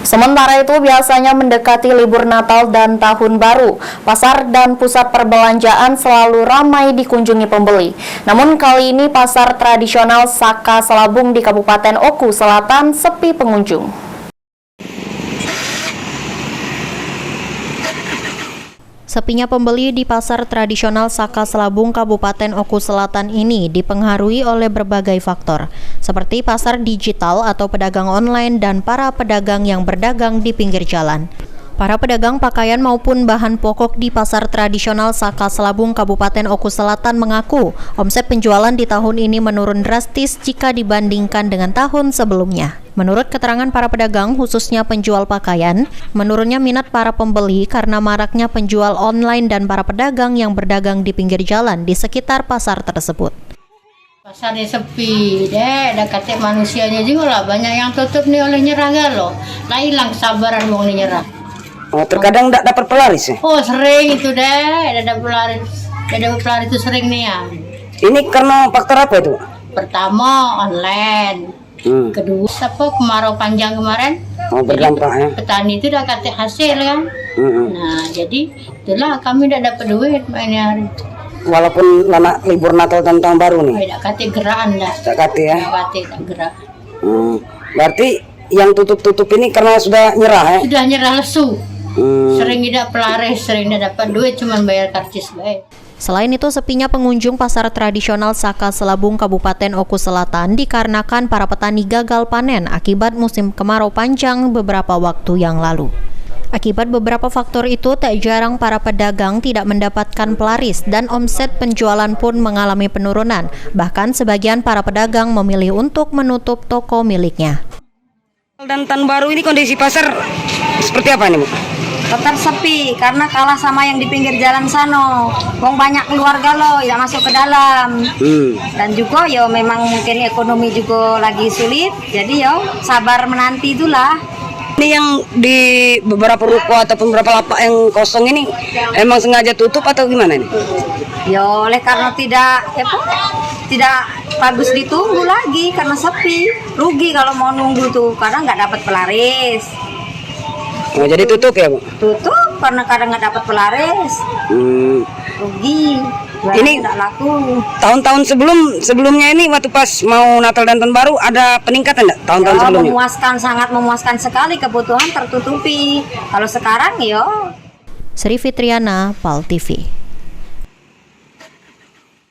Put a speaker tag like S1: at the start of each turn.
S1: Sementara itu biasanya mendekati libur Natal dan Tahun Baru, pasar dan pusat perbelanjaan selalu ramai dikunjungi pembeli. Namun kali ini pasar tradisional Saka Selabung di Kabupaten Oku Selatan sepi pengunjung. Sepinya pembeli di pasar tradisional Saka Selabung Kabupaten Oku Selatan ini dipengaruhi oleh berbagai faktor, seperti pasar digital atau pedagang online dan para pedagang yang berdagang di pinggir jalan. Para pedagang pakaian maupun bahan pokok di pasar tradisional Saka Selabung Kabupaten Oku Selatan mengaku omset penjualan di tahun ini menurun drastis jika dibandingkan dengan tahun sebelumnya. Menurut keterangan para pedagang, khususnya penjual pakaian, menurunnya minat para pembeli karena maraknya penjual online dan para pedagang yang berdagang di pinggir jalan di sekitar pasar tersebut.
S2: Pasarnya sepi deh, ada kata manusianya juga lah, banyak yang tutup nih oleh nyerah loh. Lah hilang kesabaran mau nyerah.
S3: Oh, terkadang tidak dapat pelaris ya?
S2: Oh sering itu deh, ada pelaris itu sering nih ya.
S3: Ini karena faktor apa itu?
S2: Pertama online. Kedua, kemarau panjang kemarin,
S3: berdampak ya.
S2: Petani itu udah kata hasil kan. Nah, jadi itulah kami udah dapat duit mainnya hari.
S3: Walaupun lama libur Natal dan Tahun Baru nih.
S2: Tidak kata geraan dah.
S3: Tak kate ya.
S2: Tak gerak.
S3: Berarti yang tutup ini karena sudah nyerah ya?
S2: Sudah nyerah lesu. Sering tidak pelaris, sering tidak dapat duit, cuma bayar karcis baik.
S1: Selain itu, sepinya pengunjung pasar tradisional Saka Selabung Kabupaten Oku Selatan dikarenakan para petani gagal panen akibat musim kemarau panjang beberapa waktu yang lalu. Akibat beberapa faktor itu, tak jarang para pedagang tidak mendapatkan pelaris dan omset penjualan pun mengalami penurunan. Bahkan sebagian para pedagang memilih untuk menutup toko miliknya.
S3: Dan Tahun Baru ini kondisi pasar seperti apa nih, Bu?
S4: Tetap sepi karena kalah sama yang di pinggir jalan sana. Wong banyak keluarga loh yang masuk ke dalam. Dan juga yo memang mungkin ekonomi juga lagi sulit. Jadi yo sabar menanti itulah.
S3: Ini yang di beberapa ruko ataupun beberapa lapak yang kosong ini emang sengaja tutup atau gimana nih?
S4: Yo oleh karena tidak bagus ditunggu lagi karena sepi. Rugi kalau mau nunggu tuh karena nggak dapat pelaris.
S3: Oh, jadi tutup ya, Bu?
S4: Tutup karena kadang nggak dapat pelaris. Rugi.
S3: Ini
S4: tidak laku.
S3: Tahun-tahun sebelumnya ini waktu pas mau Natal dan Tahun Baru ada peningkatan enggak tahun-tahun sebelumnya?
S4: Memuaskan, sangat memuaskan sekali, kebutuhan tertutupi. Kalau sekarang yo.
S1: Sri Fitriana, PAL TV.